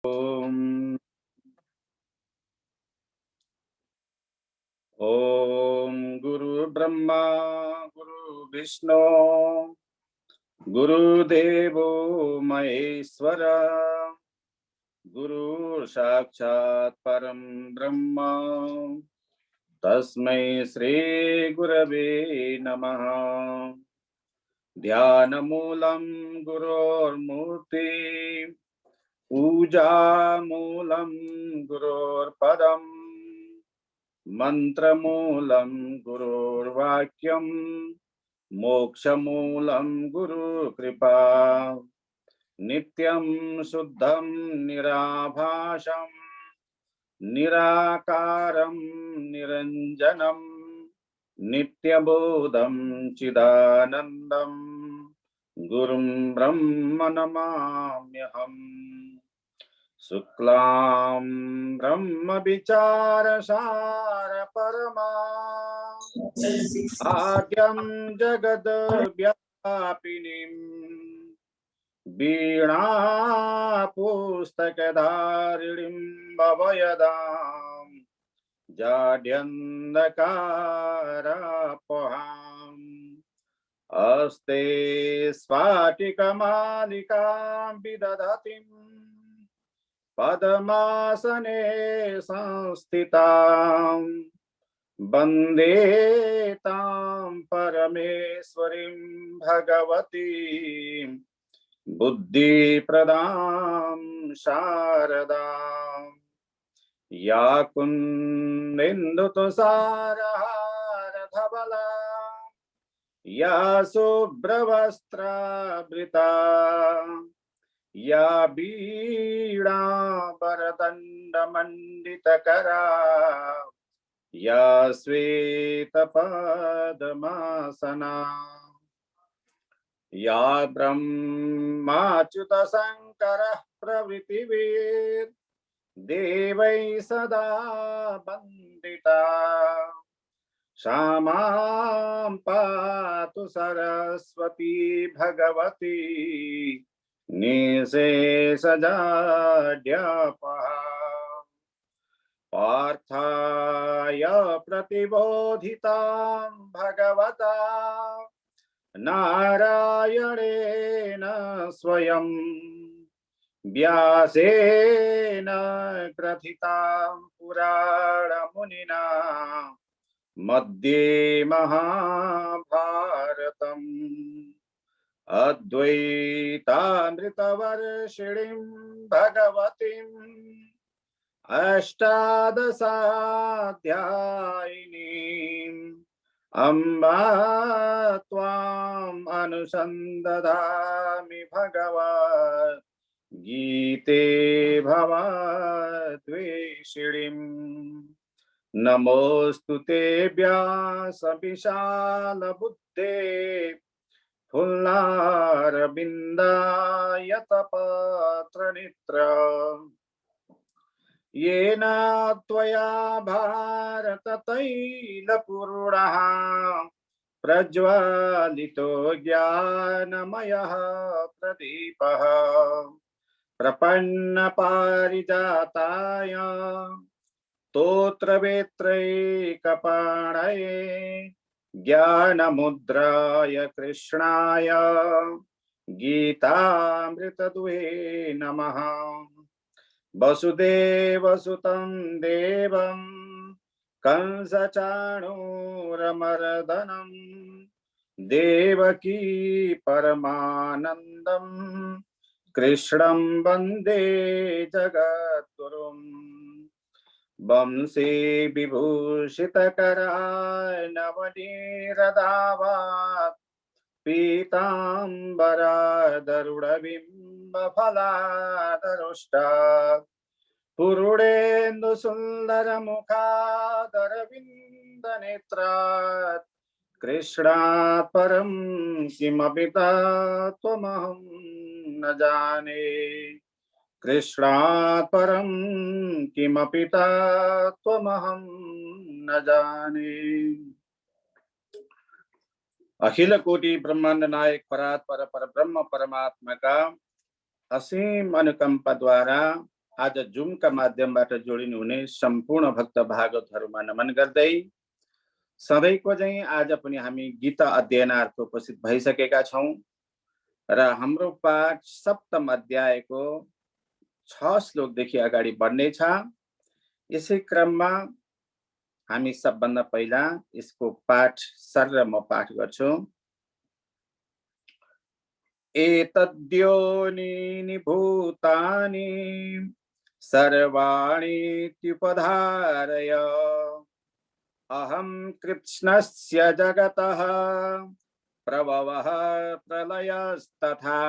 ओम गुरु ब्रह्मा गुरु विष्णु गुरुदेवो महेश्वर गुरु साक्षात् परम ब्रह्म तस्मै श्री गुरवे नमः। ध्यानमूलं गुरोर्मूर्ति पूजामूलं गुरोर्पदम् मंत्रमूलं गुरुर्वाक्यं मोक्षमूलं गुरुकृपा। नित्यं शुद्धं निराभासं निराकारं निरञ्जनं नित्यबोधं चिदानन्दं गुरुं ब्रह्म नमाम्यहम्। शुक्लां ब्रह्म विचारसार परमा आद्यं जगद्व्यापिनीं वीणा पुस्तकधारिणीं भवयदां जाड्यन्धकारापहाम् अस्ते स्फाटिकमालिकां विदधतीं पद्मासने संस्थितां वन्दे तां परमेश्वरीं भगवतीं बुद्धिप्रदां शारदां। या कुन्देन्दुतुषारहारधवला या शुभ्रवस्त्रावृता या वीणावरदण्डमण्डितकरा या श्वेतपद्मासना या ब्रह्माच्युतशङ्करः प्रभृतिभिर्देवैः सदा वन्दिता सा मां पातु सरस्वती भगवती निशेषजाड्यापहा। पार्थाय प्रतिबोधितां भगवता नारायणेन स्वयं व्यासेन ग्रथितां पुराणमुनिना मध्ये महाभारतम् अद्वैतामृतवर्षिणीं भगवतीम् अष्टादशाध्यायिनीम् अम्ब त्वाम् अनुसन्दधामि भगवद् गीते भवद्वेषिणीम्। नमोऽस्तु ते व्यासविशालबुद्धे फुल्लारविन्दायतपत्रनेत्र येन त्वया भारततैलपूर्णः प्रज्वलितो ज्ञानमयः प्रदीपः प्रपन्नपारिजाताय स्तोत्रवेत्रैकपाणये ज्ञानमुद्राय कृष्णाय गीतामृतदुहे नमः। वसुदेवसुतं देवं कंसचाणूरमर्दनं देवकी परमानन्दं कृष्णं वन्दे जगद्गुरुम्। वंशे विभूषितकराय नवनीरदावात् पीताम्बरादरुणबिम्बफलादरुष्टात् पुरुडेन्दुसुन्दरमुखादरविन्दनेत्रात् कृष्णात् परं किमपि तत्त्वमहं न जाने। कृष्णात् परं किमपि तत्त्वमहं न जाने। अखिल कोटि ब्रह्मांड नायक परात्पर पर ब्रह्म परमात्मा का असीम अनुकंपा द्वारा आज जुमका माध्यमबाट जोडिनु हुने सम्पूर्ण भक्त भागवतहरुमा नमन गर्दै सधैँको चाहिँ आज पनि हामी गीता अध्ययनार्थ उपस्थित भइसकेका छौं र हाम्रो पाठ सप्तम अध्यायको 6 श्लोकदेखि अगाडि बढ्ने छ। यसै क्रममा हामी सबभन्दा पहिला यसको पाठ सर म पाठ गर्छु। एतद्योनीनि भूतानि सर्वाणि त्युपधारय अहं कृत्स्नस्य जगतः प्रभवः प्रलयस्तथा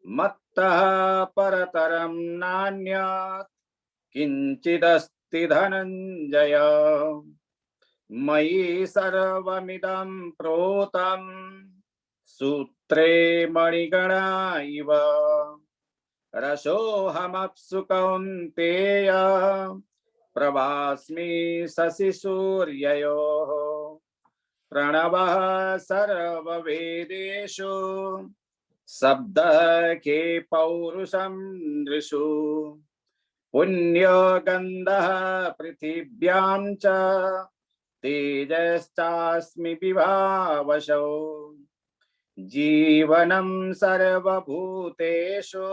मत्तः परतरं नान्यत् किञ्चिदस्ति धनञ्जय मयि सर्वमिदं प्रोतं सूत्रे मणिगणा इव रसोऽहमप्सु कौन्तेय प्रभास्मि शशिसूर्ययोः प्रणवः सर्ववेदेषु शब्दः के पौरुषं नृषु पुण्यो गन्धः पृथिव्यां च तेजश्चास्मि विभावशो जीवनं सर्वभूतेषु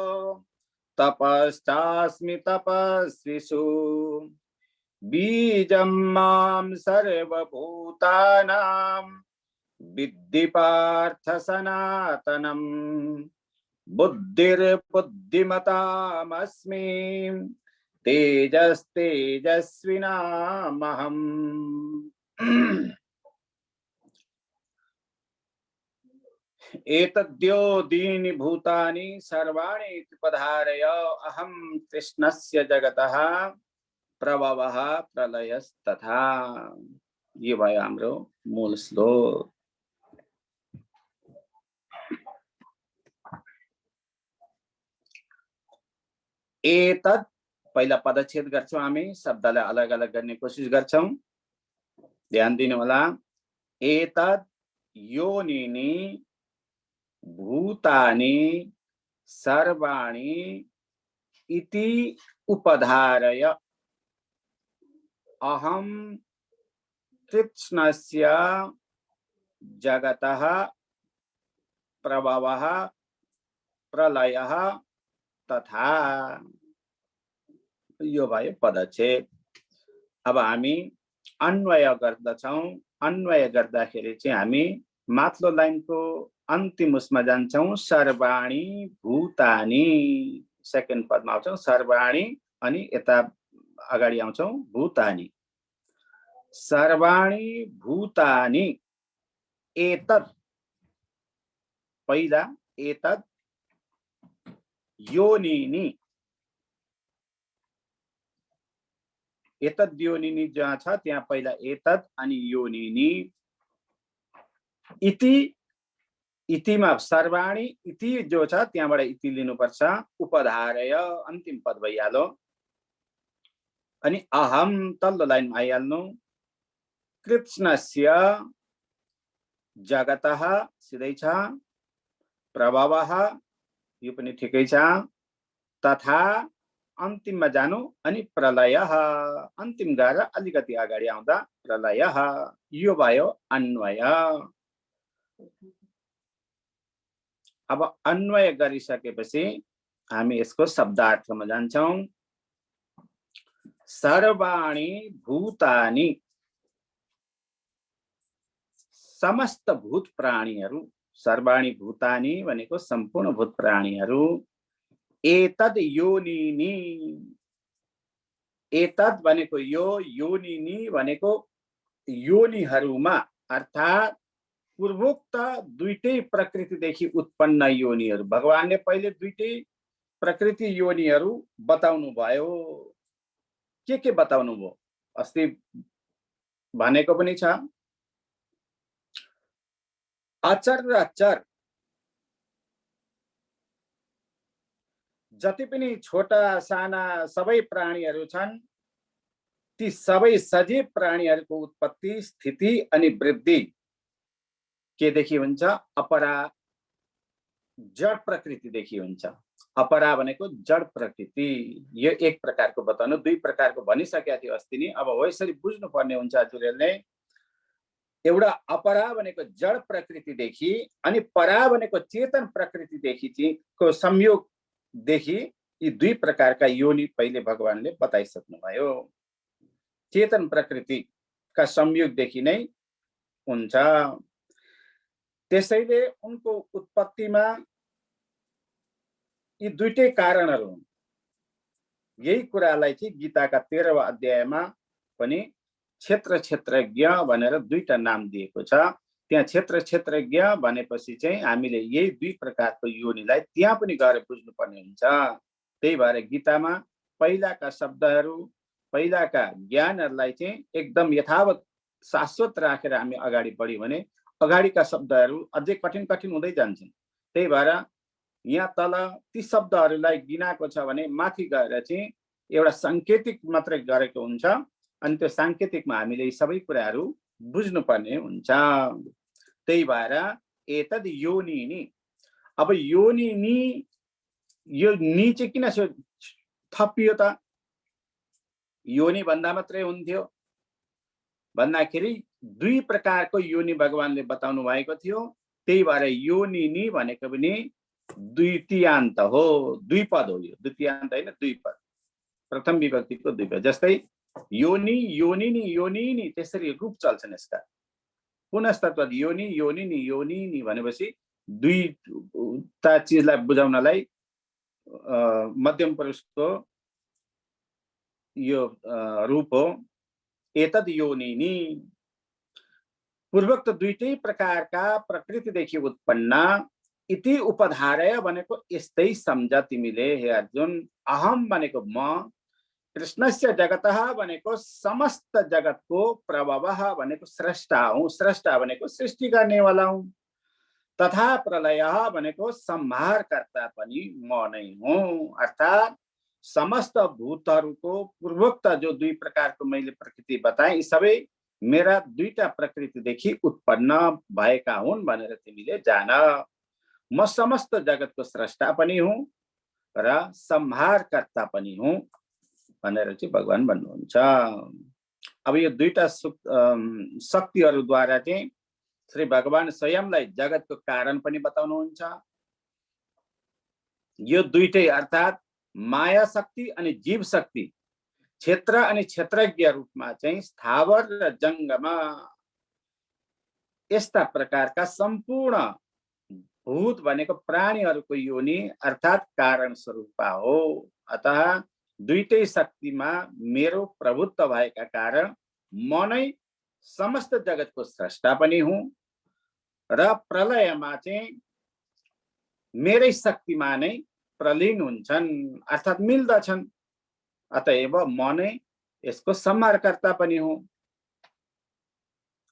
तपश्चास्मि तपस्विषु बीजं मां सर्वभूतानां विद्धि पार्थ सनातनम् बुद्धिर्बुद्धिमतामस्मि तेजस्तेजस्विनामहम्। एतद्योदीनि भूतानि सर्वाणि उपधारय अहं कृष्णस्य जगतः प्रभवः प्रलयस्तथा। ये भयो हाम्रो मूल श्लोक। एतद् पहिला पदच्छेद गर्छौं, हामी शब्दलाई अलग अलग गर्ने कोसिस गर्छौं। ध्यान दिनु होला। एतद् योनिनि भूतानि सर्वाणि इति उपधारय अहं कृत्स्नस्य जगतः प्रभवः प्रलयः तथा। यो भयो पदच्छेद। अब हामी अन्वय गर्दछौं। अन्वय गर्दाखेरि चाहिँ हामी माथिल्लो लाइनको अन्तिम उसमा जान्छौं। सर्वाणि भूतानि सेकेन्ड पदमा आउँछौं। सर्वाणि अनि यता अगाडि आउँछौं भूतानि। सर्वाणि भूतानि एतत् पहिला एतत् योनिनि। एतद् योनिनि जहाँ छ त्यहाँ पहिला एतद् अनि योनिनि। इति इतिमा सर्वाणि इति जो छ त्यहाँबाट इति लिनुपर्छ। उपधारय अन्तिम पद भइहाल्यो। अनि अहम तल्लो लाइनमा आइहाल्नु। कृत्स्नस्य जगतः सिधै छ। प्रभवः यो पनि ठिकै छ। तथा अन्तिममा जानु अनि प्रलयः अन्तिम गरेर अलिकति अगाडि आउँदा प्रलयः। यो भयो अन्वय। अब अन्वय गरिसकेपछि हामी यसको शब्दार्थमा जान्छौं। सर्वाणि भूतानि समस्त भूत प्राणीहरू। सर्वाणि भूतानि भनेको सम्पूर्ण भूत प्राणीहरू। एतद् योनिनि। एतद् भनेको यो, योनिनि भनेको योनिहरूमा अर्थात् पूर्वोक्त दुईटै प्रकृतिदेखि उत्पन्न योनिहरू। भगवानले पहिले दुईटै प्रकृति योनिहरू बताउनु भयो। के बताउनु भयो अस्ति भनेको पनि छ। अचर र चर जति पनि छोटा साना सबै प्राणीहरू छन् ती सबै सजीव प्राणीहरूको उत्पत्ति स्थिति अनि वृद्धि के देखि हुन्छ? अपरा जड प्रकृति देखि हुन्छ। अपरा भनेको जड प्रकृति। यो एक प्रकारको बताउनु, दुई प्रकारको भनिसकेका थियो अस्ति नि। अब हो यसरी बुझ्नुपर्ने हुन्छ हजुरहरूले। एउटा अपरा भनेको जड प्रकृतिदेखि अनि परा भनेको चेतन प्रकृतिदेखि को संयोगदेखि यी दुई प्रकारका योनि पहिले भगवानले बताइसक्नुभयो। चेतन प्रकृतिका संयोगदेखि नै हुन्छ। त्यसैले उनको उत्पत्तिमा यी दुईटै कारणहरू हुन्। यही कुरालाई चाहिँ गीताका 13वां अध्यायमा पनि क्षेत्र क्षेत्रज्ञ भनेर दुईटा नाम दिएको छ। त्यहाँ क्षेत्र क्षेत्रज्ञ भनेपछि चाहिँ हामीले यही दुई प्रकारको योनिलाई त्यहाँ पनि गएर बुझ्नुपर्ने हुन्छ। त्यही भएर गीतामा पहिलाका शब्दहरू, पहिलाका ज्ञानहरूलाई चाहिँ एकदम यथावत शाश्वत राखेर हामी अगाडि बढ्यौँ भने अगाडिका शब्दहरू अझै कठिन कठिन हुँदै जान्छन्। त्यही भएर यहाँ तल ती शब्दहरूलाई गिनाएको छ भने माथि गएर चाहिँ एउटा साङ्केतिक मात्रै गरेको हुन्छ। अनि त्यो साङ्केतिकमा हामीले यी सबै कुराहरू बुझ्नुपर्ने हुन्छ। त्यही भएर एतद् योनिनि, अब योनिनि, यो नि चाहिँ किन थपियो त? योनि भन्दा मात्रै हुन्थ्यो भन्दाखेरि दुई प्रकारको योनि भगवानले बताउनु भएको थियो। त्यही भएर योनिनि भनेको पनि द्वितीयान्त हो, दुई पद हो। यो द्वितीयान्त होइन, दुई पद, प्रथम विभक्तिको दुई पद। जस्तै योनि, योनिनि, योनिनि, त्यसरी रूप चल्छन् यसका। पुनस्तत्वद योनि, योनिनि, योनिनि भनेपछि दुईटा चिजलाई बुझाउनलाई मध्यम पुरुषको यो रूप हो। एतद् योनिनि, पूर्वोक्त दुईटै प्रकारका प्रकृतिदेखि उत्पन्न इति उपधारय भनेको यस्तै सम्झ तिमीले हे अर्जुन। अहम भनेको म, कृष्णस्य जगतः भनेको समस्त जगतको, प्रभवः भनेको स्रष्टा हुँ, स्रष्टा भनेको सृष्टि गर्नेवाला हुँ, तथा प्रलयः भनेको संहारकर्ता पनि म नै हुँ। अर्थात् समस्त भूतहरूको पूर्वोक्त जो दुई प्रकारको मैले प्रकृति बताएँ, यी सबै मेरा दुईटा प्रकृतिदेखि उत्पन्न भएका हुन् भनेर तिमीले जान। म समस्त जगतको स्रष्टा पनि हुँ र संहारकर्ता पनि हुँ भनेर चाहिँ भगवान भन्नुहुन्छ। अब यो दुईटा शक्तिहरूद्वारा चाहिँ श्री भगवान स्वयंलाई जगतको कारण पनि बताउनुहुन्छ। यो दुईटै अर्थात् माया शक्ति अनि जीव शक्ति, क्षेत्र अनि क्षेत्रज्ञ रूपमा चाहिँ स्थावर र जङ्गम यस्ता प्रकारका सम्पूर्ण भूत भनेको प्राणीहरूको योनि अर्थात् कारण स्वरूप हो। अतः दुईटै शक्तिमा मेरो प्रभुत्व भएका कारण म नै समस्त जगतको स्रष्टा पनि हुँ र प्रलयमा चाहिँ मेरै शक्तिमा नै प्रलीन हुन्छन्, अर्थात् मिल्दछन्। अतएव म नै यसको संहारकर्ता पनि हुँ।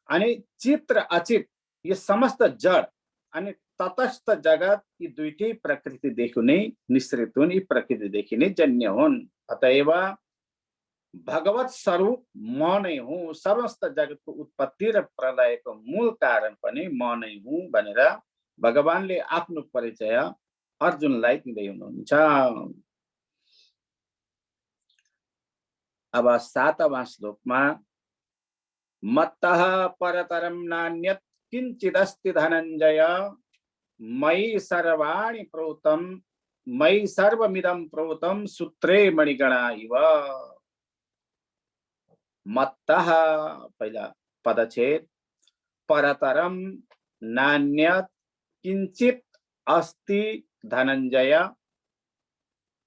अनि चित र अचित यो समस्त जड अनि तटस्थ जगत यी दुईटै प्रकृतिदेखि नै निश्रित हुन्, यी प्रकृतिदेखि नै जन्य हुन्। अतएव भगवत स्वरूप म नै हुँ, समस्त जगतको उत्पत्ति र प्रलयको मूल कारण पनि म नै हुँ भनेर भगवानले आफ्नो परिचय अर्जुनलाई दिँदै हुनुहुन्छ। अब 7वां श्लोकमा मत्तः परतरं नान्यत् किञ्चिदस्ति धनञ्जय मयि सर्वाणि प्रोतं, मयि सर्वमिदं प्रोतं सूत्रे मणिगणा इव। मत्तः पहिला पदच्छेद, परतरं नान्यत् किञ्चित् अस्ति धनञ्जय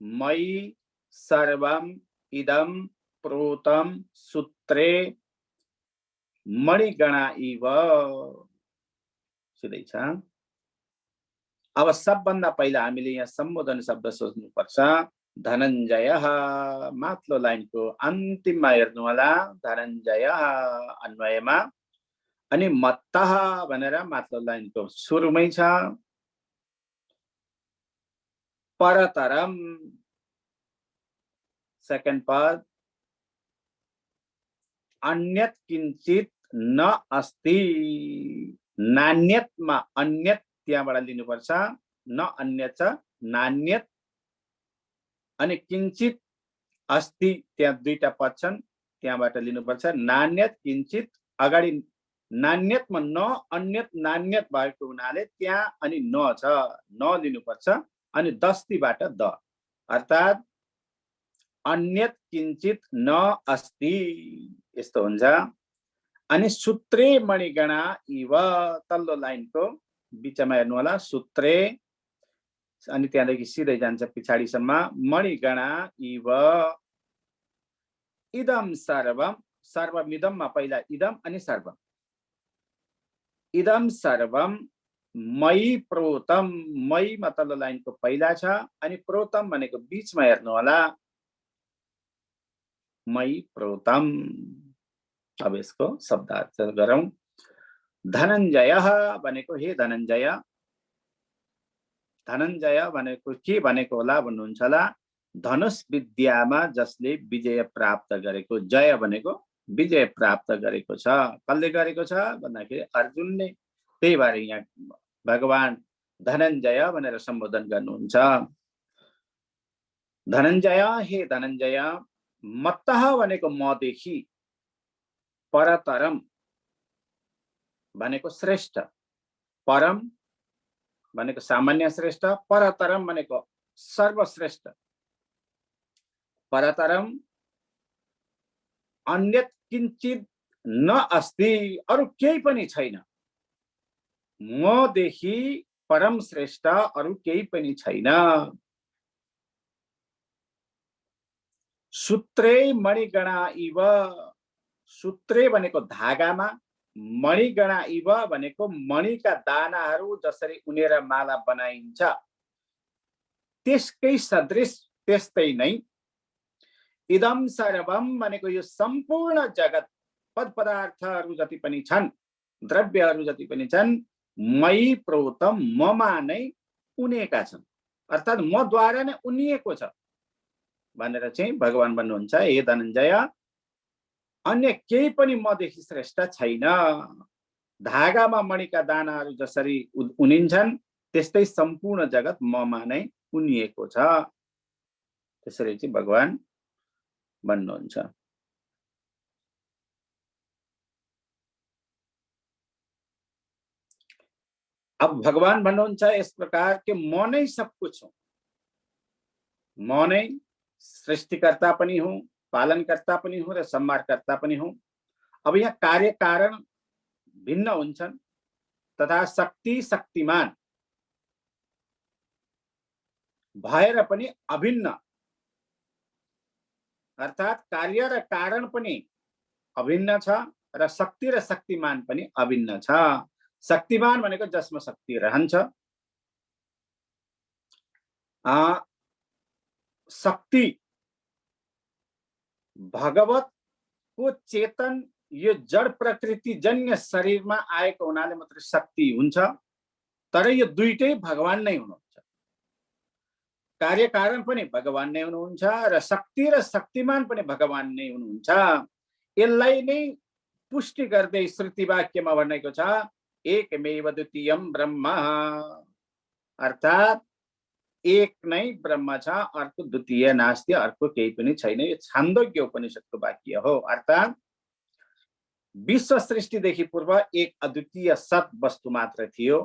मयि सर्वम् इदं प्रोतं सूत्रे मणिगणा इव। सिधै छ। अब सबभन्दा पहिला हामीले यहाँ सम्बोधन शब्द सोच्नुपर्छ। धनञ्जय, माथिल्लो लाइनको अन्तिममा हेर्नु होला, धनञ्जय अन्वयमा। अनि मत्तः भनेर माथिल्लो लाइनको सुरुमै छ। परतरम सेकेन्ड पद, अन्यत् किञ्चित् न अस्ति, नान्यतमा अन्यत त्यहाँबाट लिनुपर्छ, न अन्यत छ, नान्यत अनि किञ्चित अस्ति, त्यहाँ दुईटा पद छन्, त्यहाँबाट लिनुपर्छ। नान्यत किञ्चित, अगाडि नान्यतमा न अन्यत नान्यत भएको हुनाले त्यहाँ अनि न छ, न लिनुपर्छ। अनि दस्तीबाट द, अर्थात् अन्यत किञ्चित न अस्ति, यस्तो हुन्छ। अनि सूत्रे मणिगणा इव, तल्लो लाइनको बिचमा हेर्नु होला, सूत्रे, अनि त्यहाँदेखि सिधै जान्छ पछाडिसम्म, मणिगणा इव इदम सर्वम, सर्वमिदममा पहिला इदम अनि सर्वम, इदम सर्वम मयि प्रोतम, मयिमा तल्लो लाइनको पहिला छ, अनि प्रोतम भनेको बीचमा हेर्नु होला, मयि प्रोतम। अब यसको शब्दार्थ गरौँ। धनञ्जय भनेको हे धनञ्जय, धनञ्जय भनेको के भनेको होला भन्नुहुन्छ होला, धनुष विद्यामा जसले विजय प्राप्त गरेको, जय भनेको विजय प्राप्त गरेको छ। कसले गरेको छ भन्दाखेरि अर्जुनले। त्यही भएर यहाँ भगवान धनञ्जय भनेर सम्बोधन गर्नुहुन्छ। धनञ्जय, हे धनञ्जय, मत्तः भनेको मदेखि, परतरम भनेको श्रेष्ठ, परम भनेको सामान्य श्रेष्ठ, परतरम भनेको सर्वश्रेष्ठ। परतरम अन्यत किञ्चित न अस्ति, अरु केही पनि छैन, मदेखि परम श्रेष्ठ अरु केही पनि छैन। सूत्रे मणिगणा इव, सूत्रे भनेको धागामा, मणिगणा इव भनेको मणिका दानाहरू जसरी उनेर माला बनाइन्छ त्यसकै सदृश, त्यस्तै नै। इदम सर्वम भनेको यो सम्पूर्ण जगत, पद पदार्थहरू जति पनि छन्, द्रव्यहरू जति पनि छन्, मयि प्रोतम, ममा नै उनेका छन्, अर्थात् मद्वारा नै उनिएको छ भनेर चाहिँ भगवान भन्नुहुन्छ। हे धनञ्जय, अन्य केही पनि मदेखि श्रेष्ठ छैन। धागामा मणिका दानाहरू जसरी उनिन्छन् त्यस्तै सम्पूर्ण जगत ममा नै उनिएको छ, त्यसरी चाहिँ भगवान भन्नुहुन्छ। अब भगवान भन्नुहुन्छ यस प्रकार कि म नै सब कुछ हुँ, म नै सृष्टिकर्ता पनि हुँ, पालनकर्ता पनि हुँ र संहारकर्ता पनि हुँ। अब यहाँ कार्य कारण भिन्न हुन्छन्, तथा शक्ति शक्तिमान भएर पनि अभिन्न, अर्थात् कार्य र कारण पनि अभिन्न छ र शक्ति र शक्तिमान पनि अभिन्न छ। शक्तिमान भनेको जसमा शक्ति रहन्छ, शक्ति भगवतको चेतन यो जड प्रकृति जन्य शरीरमा आएको हुनाले मात्र शक्ति हुन्छ, तर यो दुईटै भगवान नै हुनुहुन्छ। कार्य कारण पनि भगवान नै हुनुहुन्छ र शक्ति र शक्तिमान पनि भगवान नै हुनुहुन्छ। यसलाई नै पुष्टि गर्दै श्रुति वाक्यमा भनेको छ, एकमेव द्वितीयम ब्रह्म, अर्थात् एक नै ब्रह्म छ, अर्को द्वितीय नास्ति, अर्को केही पनि छैन। यो छान्दोग्य उपनिषदको वाक्य हो। अर्थात् विश्व सृष्टिदेखि पूर्व एक अद्वितीय सत वस्तु मात्र थियो,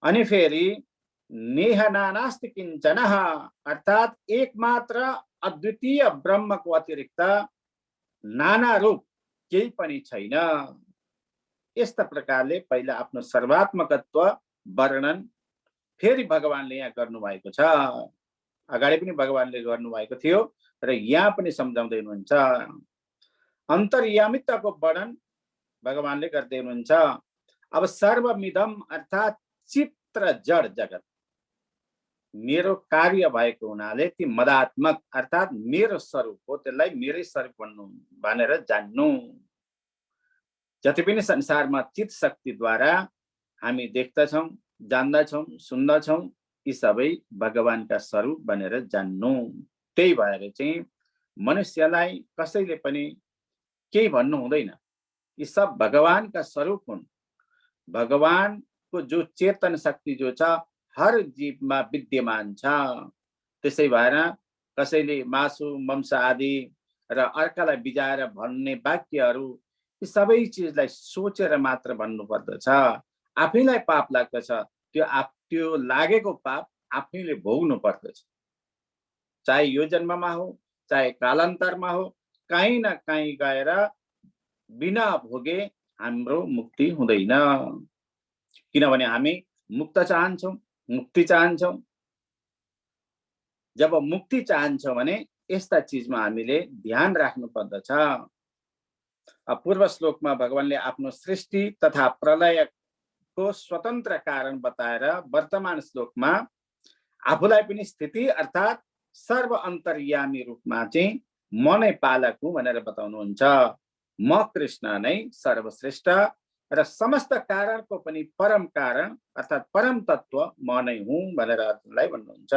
अनि फेरि नेह नानास्ति किञ्चन, अर्थात् एक मात्र अद्वितीय ब्रह्मको अतिरिक्त नाना रूप केही पनि छैन। यस्ता प्रकारले पहिला आफ्नो सर्वात्मकत्व वर्णन फेरि भगवानले यहाँ गर्नुभएको छ। अगाडि पनि भगवानले गर्नुभएको थियो र यहाँ पनि सम्झाउँदै हुनुहुन्छ। अन्तर्यामित्वको वर्णन भगवानले गर्दै हुनुहुन्छ। अब सर्वमिदम अर्थात् चित्र जड जगत मेरो कार्य भएको हुनाले ती मदात्मक, अर्थात् मेरो स्वरूप हो, त्यसलाई मेरै स्वरूप भन्नु भनेर जान्नु। जति पनि संसारमा चित शक्तिद्वारा हामी देख्दछौँ, जान्दछौँ, सुन्दछौँ, यी सबै भगवानका स्वरूप भनेर जान्नु। त्यही भएर चाहिँ मनुष्यलाई कसैले पनि केही भन्नु हुँदैन, यी सब भगवानका स्वरूप हुन्। भगवानको जो चेतन शक्ति जो छ हर जीवमा विद्यमान छ, त्यसै भएर कसैले मासु मांस आदि र अर्कालाई बिजाएर भन्ने वाक्यहरू यी सबै चिजलाई सोचेर मात्र भन्नु पर्दछ। आफैलाई पाप लाग्दछ, त्यो लागेको पाप आफैले भोग्नु पर्दछ। चाहे यो जन्ममा हो चाहे कालान्तरमा हो, कहीँ न कहीँ गएर बिना भोगे हाम्रो मुक्ति हुँदैन। किनभने हामी मुक्त चाहन्छौँ, मुक्ति चाहन्छौँ। जब मुक्ति चाहन्छौँ भने यस्ता चिजमा हामीले ध्यान राख्नु पर्दछ। पूर्व श्लोकमा भगवानले आफ्नो सृष्टि तथा प्रलयको स्वतन्त्र कारण बताएर वर्तमान श्लोकमा आफूलाई पनि स्थिति अर्थात् सर्व अन्तर्यामी रूपमा चाहिँ म नै पालक हुँ भनेर बताउनुहुन्छ। म कृष्ण नै सर्वश्रेष्ठ र समस्त कारणको पनि परम कारण अर्थात् परम तत्व म नै हुँ भनेर अर्जुनलाई भन्नुहुन्छ।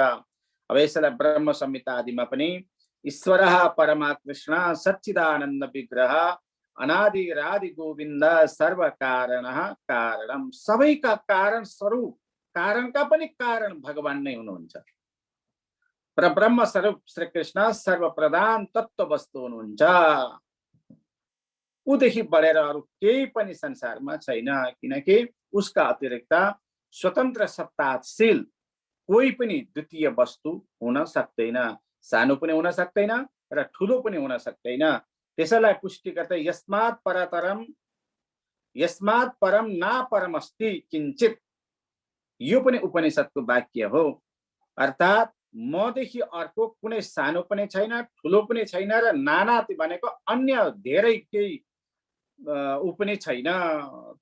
अब यसलाई ब्रह्म संहिता आदिमा पनि ईश्वरः परमा कृष्ण सच्चिदानन्द विग्रह अनादिरादि गोविन्द सर्व कारणः कारणम, सबैका कारण स्वरूप, कारणका पनि कारण भगवान नै हुनुहुन्छ। परब्रह्म स्वरूप श्री कृष्ण सर्वप्रधान तत्व वस्तु हुनुहुन्छ। उदेखि बढेर अरू केही पनि संसारमा छैन, किनकि उसका अतिरिक्त स्वतन्त्र सत्ताशील कोही पनि द्वितीय वस्तु हुन सक्दैन। सानो पनि हुन सक्दैन र ठुलो पनि हुन सक्दैन। त्यसैलाई पुष्टि गर्दै यस्मात् परम ना परमस्ति किञ्चित, यो पनि उपनिषदको वाक्य हो। अर्थात् मदेखि अर्को कुनै सानो पनि छैन, ठुलो पनि छैन र नानाति भनेको अन्य धेरै केही पनि छैन।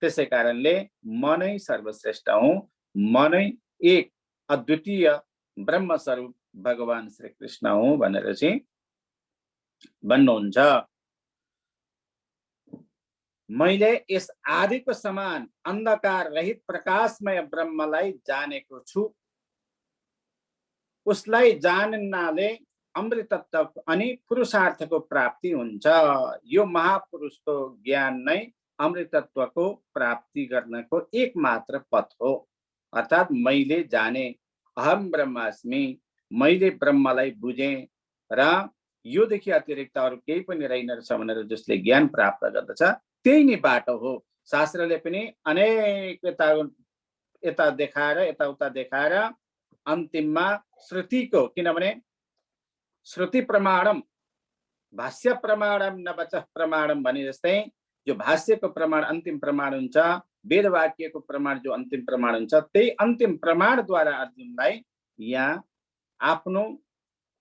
त्यसै कारणले म नै सर्वश्रेष्ठ हुँ, म नै एक अद्वितीय ब्रह्म स्वरूप भगवान श्री कृष्ण हुँ भनेर चाहिँ भन्नुहुन्छ। मैले यस आदिको समान अन्धकार रहित प्रकाशमय ब्रह्मलाई जानेको छु। उसलाई जान्नाले अमृतत्व अनि पुरुषार्थको प्राप्ति हुन्छ। यो महापुरुषको ज्ञान नै अमृतत्वको प्राप्ति गर्नको एकमात्र पथ हो। अर्थात् मैले जाने, अहम ब्रह्मास्मि, मैले ब्रह्मलाई बुझेँ र योदेखि अतिरिक्त अरू केही पनि रहेन रहेछ भनेर जसले ज्ञान प्राप्त गर्दछ त्यही नै बाटो हो। शास्त्रले पनि अनेक यता देखाएर यताउता देखाएर अन्तिममा श्रुतिको, किनभने श्रुति प्रमाणम भाष्य प्रमाणम न वचः प्रमाणम भने जस्तै जो भाष्यको प्रमाण अन्तिम प्रमाण हुन्छ, वेद वाक्यको प्रमाण जो अन्तिम प्रमाण हुन्छ, त्यही अन्तिम प्रमाणद्वारा अर्जुनलाई यहाँ आफ्नो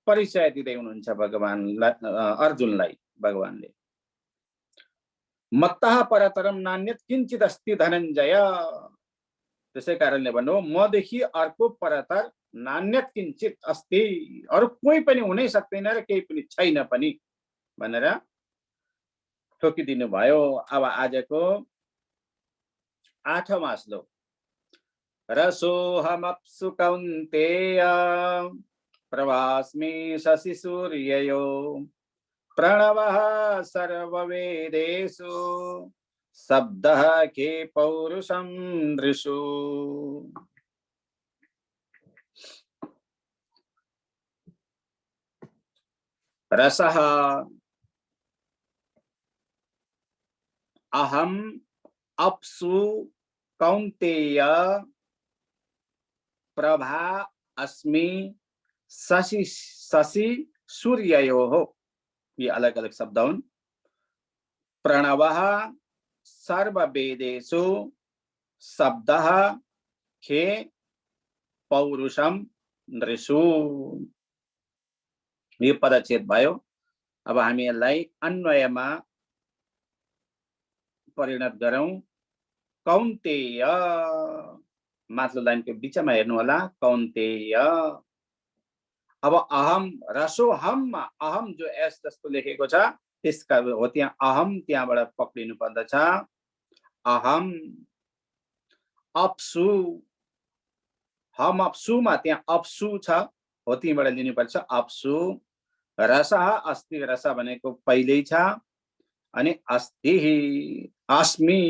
परिचय दिँदै हुनुहुन्छ भगवानलाई, अर्जुनलाई भगवानले। मत्तः परतरम नान्यत् किञ्चित् अस्ति धनञ्जय, त्यसै कारणले भन्नु मदेखि अर्को परतर नान्यत् किञ्चित् अस्ति, अरू कोही पनि हुनै सक्दैन र केही पनि छैन पनि भनेर ठोकिदिनु भयो। अब आजको 8वां श्लोक। रसोऽहमप्सु कौन्तेय प्रभास्मि शशि सूर्ययो प्रणवः सर्ववेदेषु शब्दः के पौरुषं नृषु। रसः अहम अप्सु कौन्तेय प्रभा अस्मि शशि सूर्ययोः, ये अलग अलग शब्द हुन्। प्रणवः सर्ववेदेषु शब्दः खे पौरुषम नृषु। यो पदच्छेद भयो। अब हामी यसलाई अन्वयमा परिणत गरौँ। कौन्तेय, माथिल्लो लाइनको बिचमा हेर्नु होला, कौन्तेय। अब अहम रसोहममा अहम जो एस जस्तो लेखेको छ त्यसका हो, त्यहाँ अहम त्यहाँबाट पक्रिनु पर्दछ। अहम अप्सु, हम अप्सुमा त्यहाँ अप्सु छ, हो त्यहीबाट लिनुपर्छ अप्सु। रसः अस्ति, रस भनेको पहिल्यै छ, अनि अस्ति अस्मि,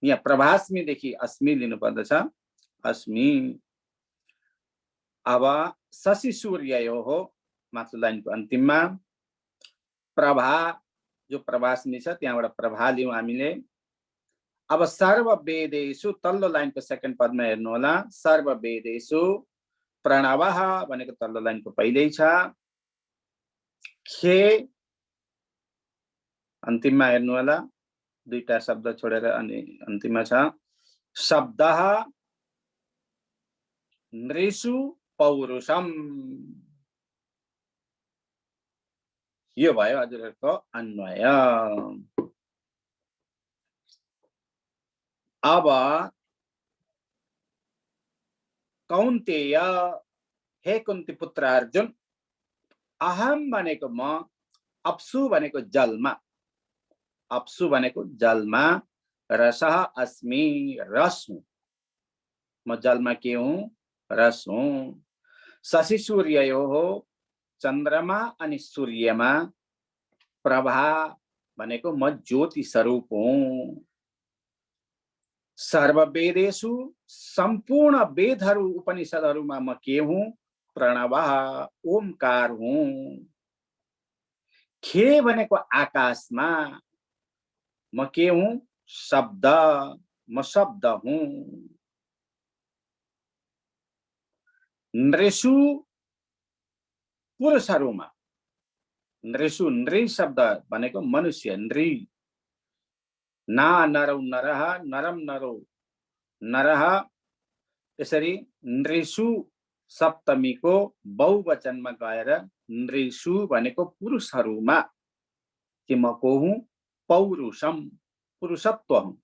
यहाँ प्रभास्मिदेखि अस्मि लिनु पर्दछ, अस्मि। अब शशि सूर्ययोः माथिल्लो लाइनको अन्तिममा प्रभा जो प्रभासनी छ त्यहाँबाट प्रभा लियौं हामीले। अब सर्ववेदेषु तल्लो लाइनको सेकेन्ड पदमा हेर्नु होला। सर्ववेदेषु प्रणवः भनेको तल्लो लाइनको पहिल्यै छ। खे अन्तिममा हेर्नु होला, दुईटा शब्द छोडेर अनि अन्तिममा छ। शब्दः नृषु पौरुषम। यो भयो हजुरहरुको अन्वय। अब कौन्तेय, हे कुन्ती पुत्र अर्जुन, अहम भनेको म, अप्सु भनेको जलमा, अप्सु भनेको जलमा, रसः अस्मि रस हुँ, म जलमा के हुँ, रस हुँ। शशि सूर्ययोः चन्द्रमा अनि सूर्यमा, प्रभा भनेको म ज्योति स्वरूप हुँ। सर्ववेदेषु सम्पूर्ण वेदहरू उपनिषदहरूमा म के हुँ, प्रणवः ओमकार हुँ। खे भनेको आकाशमा म के हुँ, शब्द, म शब्द हुँ। नृषु पुरुषहरूमा, नृषु नृ शब्द भनेको मनुष्य नृ, ना नरौ नरः नरम नरौ नरः, यसरी नृषु सप्तमीको बहुवचनमा गएर नृषु भनेको पुरुषहरूमा कि म को हुँ, पौरुषम पुरुषत्व हुँ।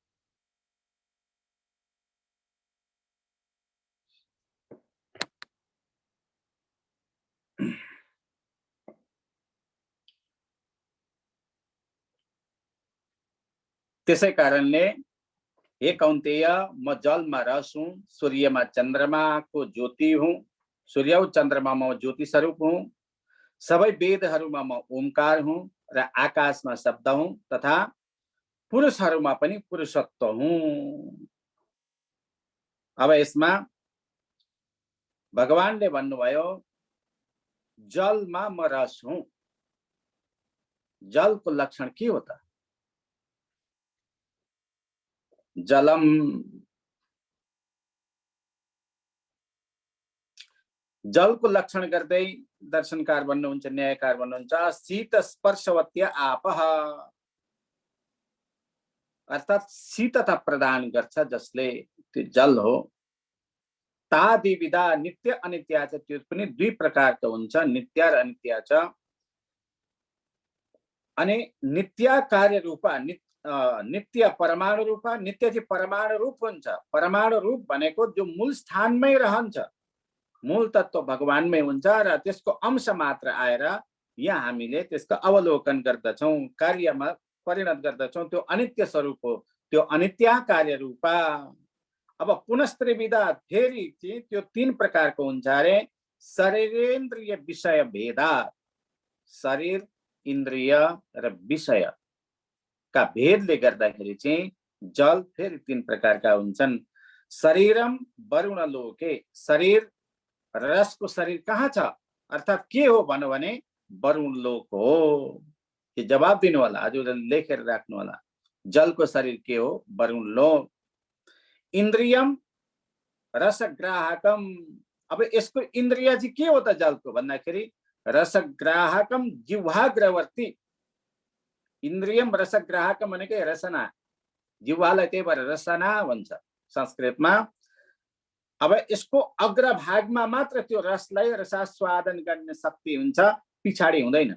त्यसै कारणले हे कौन्तेय, म जलमा रस हुँ, सूर्यमा चन्द्रमाको ज्योति हुँ, सूर्य र चन्द्रमामा म ज्योति स्वरूप हुँ, सबै वेदहरूमा म ओमकार हुँ र आकाशमा शब्द हुँ तथा पुरुषहरूमा पनि पुरुषत्व हुँ। अब यसमा भगवानले भन्नुभयो जलमा म रस हुँ। जलको लक्षण के हो त? जलम, जलको लक्षण गर्दै दर्शनकार भन्नुहुन्छ, न्यायकार भन्नुहुन्छ शीत स्पर्शवत्य आपः, अर्थात शीतता प्रदान गर्छ जसले, त्यो जल हो। तादि विधा नित्य अनित्य छ, त्यो पनि दुई प्रकारको हुन्छ, नित्य र अनित्य छ। अनि नित्य कार्य रूप, नित्य परमाणु रूप, नित्य चाहिँ परमाणु रूप हुन्छ। परमाणु रूप भनेको जो मूल स्थानमै रहन्छ, मूल तत्व भगवानमै हुन्छ र त्यसको अंश मात्र आएर यहाँ हामीले त्यसको अवलोकन गर्दछौं, कार्यमा परिणत गर्दछौं, त्यो अनित्य स्वरूप हो, त्यो अनित्य कार्य रूप। अब पुनस्त्रिविधा फेरि चाहिँ त्यो तीन प्रकारको हुन्छ अरे, शरीरेन्द्रिय विषय भेदा, शरीर इन्द्रिय र विषय का भेदले गर्दाखेरि चाहिँ जल फेरि तीन प्रकारका हुन्छन्। शरीरम वरुण लोके, शरीर रसको शरीर कहाँ छ अर्थात के हो भन्नु भने वरुण लोक हो। के जवाब दिनु होला, हजुरले लेखेर राख्नु होला। जलको शरीर के हो, वरुण लोक। इन्द्रियम रसग्राहकम, अब यसको इन्द्रिय चाहिँ के हो त जलको भन्दाखेरि रसग्राहकम जिह्वाग्रवर्ती। इन्द्रियम रसग्राहकम भनेकै रसना, जिह्वालाई त्यही भएर रसना भन्छ संस्कृतमा। अब यसको अग्रभागमा मात्र त्यो रसलाई रसास्वादन गर्ने शक्ति हुन्छ, पिछाडी हुँदैन।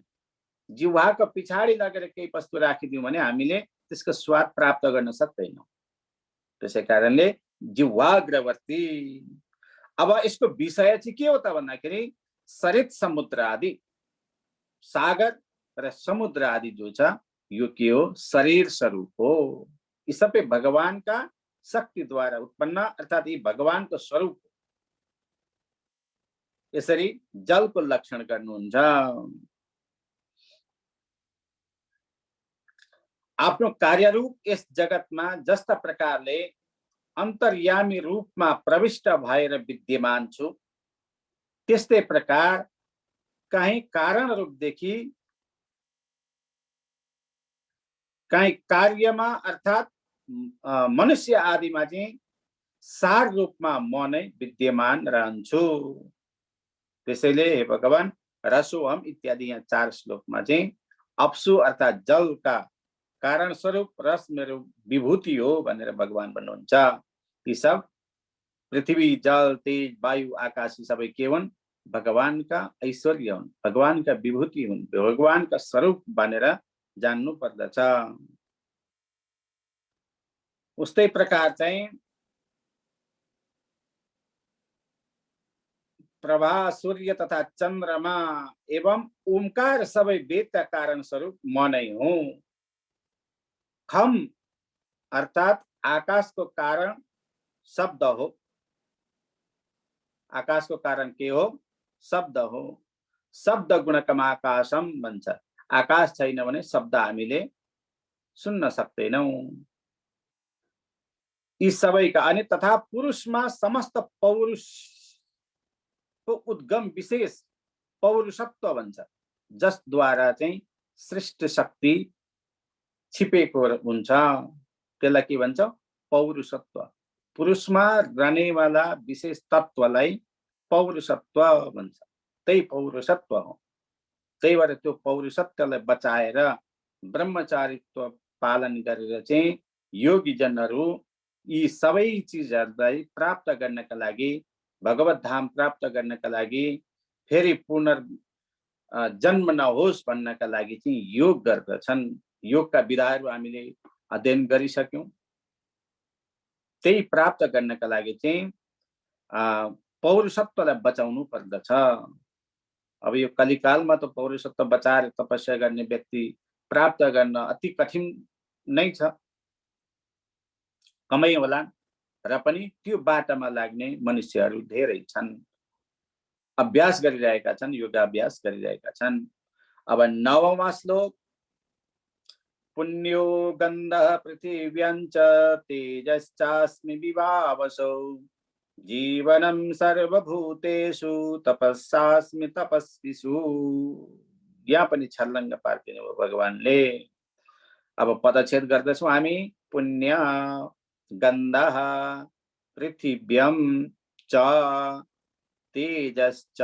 जिह्वाको पिछाडी लगेर केही वस्तु राखिदियौँ भने हामीले त्यसको स्वाद प्राप्त गर्न सक्दैनौँ। त्यसै कारणले जिह्वाग्रवर्ती। अब यसको विषय चाहिँ के हो त भन्दाखेरि सरित समुद्र आदि, सागर र समुद्र आदि जो छ यो के हो, शरीर स्वरूप हो। यी सबै भगवानका शक्तिद्वारा उत्पन्न अर्थात यी भगवानको स्वरूप। यसरी जलको लक्षण गर्नुहुन्छ। आफ्नो कार्यरूप यस जगतमा जस्ता प्रकारले अन्तर्यामी रूपमा प्रविष्ट भएर विद्यमान छु, त्यस्तै प्रकार कहीं कारण रूपदेखि कहीं कार्यमा अर्थात मनुष्य आदिमा चाहिँ सार रूपमा म नै विद्यमान रहन्छु। त्यसैले हे भगवान रसोहम इत्यादि यहाँ 4 श्लोकमा चाहिँ अप्सु अर्थात जलका कारण स्वरूप रस मेरो विभूति हो भनेर भगवान भन्नुहुन्छ। यी सब पृथ्वी जल तेज वायु आकाश सबै के हुन्? भगवानका ऐश्वर्य हुन्, भगवानका विभूति हुन्, भगवानका स्वरूप भनेर जान्नु पर्दछ। उस्तै प्रकार चाहिँ प्रभा सूर्य तथा चन्द्रमा एवं ओमकार सबै वेदका कारण स्वरूप म नै हुँ। खम अर्थात आकाश को कारण शब्द हो। आकाश को कारण के हो? शब्द हो। शब्द गुणकम आकाशम भन्छ। आकाश छैन भने शब्द हामीले सुन्न सक्दैनौं। यी सबैका अनि तथा पुरुषमा समस्त पौरुष को उद्गम विशेष पौरुषत्व भन्छ, जसद्वारा चाहिँ श्रेष्ठ शक्ति छिपेको हुन्छ। त्यसलाई के भन्छ? पौरुषत्व। पुरुषमा रहनेवाला विशेष तत्वलाई पौरुषत्व भन्छ। त्यही पौरुषत्व हो। त्यही भएर त्यो पौरुषत्वलाई बचाएर ब्रह्मचारित्व पालन गरेर चाहिँ योगी जनहरू यी सबै चीजहरूलाई प्राप्त गर्नका लागि, भगवत धाम प्राप्त गर्नका लागि, फेरि पुनर्जन्म नहोस् भन्नका लागि चाहिँ योग गर्दछन्। योगका विधाहरू हामीले अध्ययन गरिसक्यौं। त्यही प्राप्त गर्नका लागि चाहिँ पौरुषत्वलाई बचाउनु पर्दछ। अब यो कलिकालमा त पौरुषत्व बचाएर तपस्या गर्ने व्यक्ति प्राप्त गर्न अति कठिन नै छ, कमै होला, र पनि त्यो बाटामा लाग्ने मनुष्यहरू धेरै छन्, अभ्यास गरिरहेका छन्, योगाभ्यास गरिरहेका छन्। अब 9वां श्लोक पुण्यो गन्धः पृथिव्याञ्च तेजश्चास्मि विभावसौ जीवनं सर्वभूतेषु तपस्सास्मि तपस्विषु। यहाँ पनि छर्लङ्ग पार्दिनु भयो भगवानले। अब पदच्छेद गर्दछौं हामी। पुण्य गन्धः पृथिव्यं च तेजश्च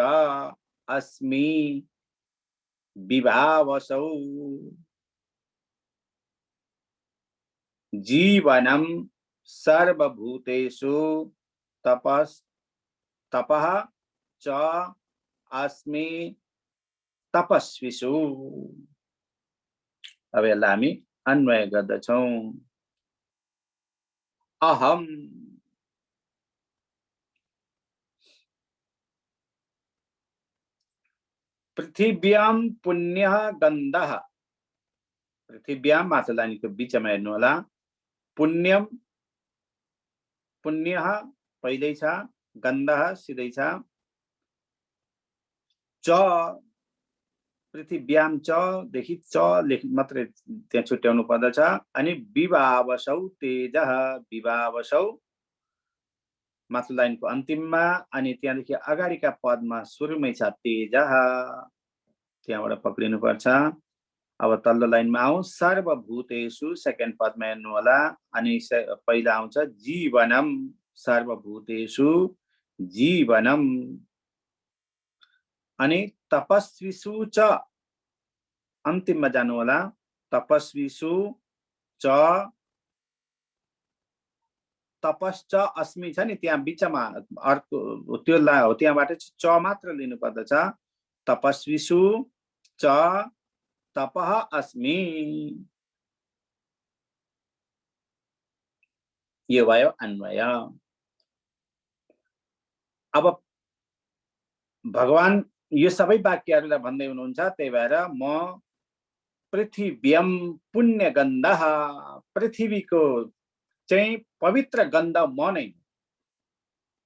अस्मि विभावसौ जीवनं सर्वभूतेषु तपः च अस्मि तपस्विषु। अब यसलाई हामी अन्वय गर्दछौं। अहम पृथिव्यां पुण्यः गन्धः। पृथिव्यां माथि लाइनको बीचमा हेर्नु होला। पुण्यम पुण्यः पहिल्यै छ, गन्धः सिधै छ, च पृथिव्याम च देखि च लेख मात्रै त्यहाँ छुट्याउनु पर्दछ। अनि विभावसौ तेजः, विभावसौ माथि लाइनको अन्तिममा, अनि त्यहाँदेखि अगाडिका पदमा सुरुमै छ तेजः, त्यहाँबाट पक्रिनु पर्छ। अब तल्लो लाइनमा आउँ। सर्वभूतेषु सेकेन्ड पदमा हेर्नु होला। अनि पहिला आउँछ जीवनम, सर्वभूतेषु जीवनम। अनि तपस्विषु च अन्तिममा जानु होला। तपस्विषु च तपश्च अस्मि छ नि, त्यहाँ बिचमा अर्को त्यो हो, त्यहाँबाट च मात्र लिनु पर्दछ। तपस्विषु च तपः अस्मि। यो भयो अन्वय। अब भगवान यो सबै वाक्यहरूलाई भन्दै हुनुहुन्छ। त्यही भएर म पृथिव्यम पुण्य गन्धः, पृथ्वीको चाहिँ पवित्र गन्ध म नै।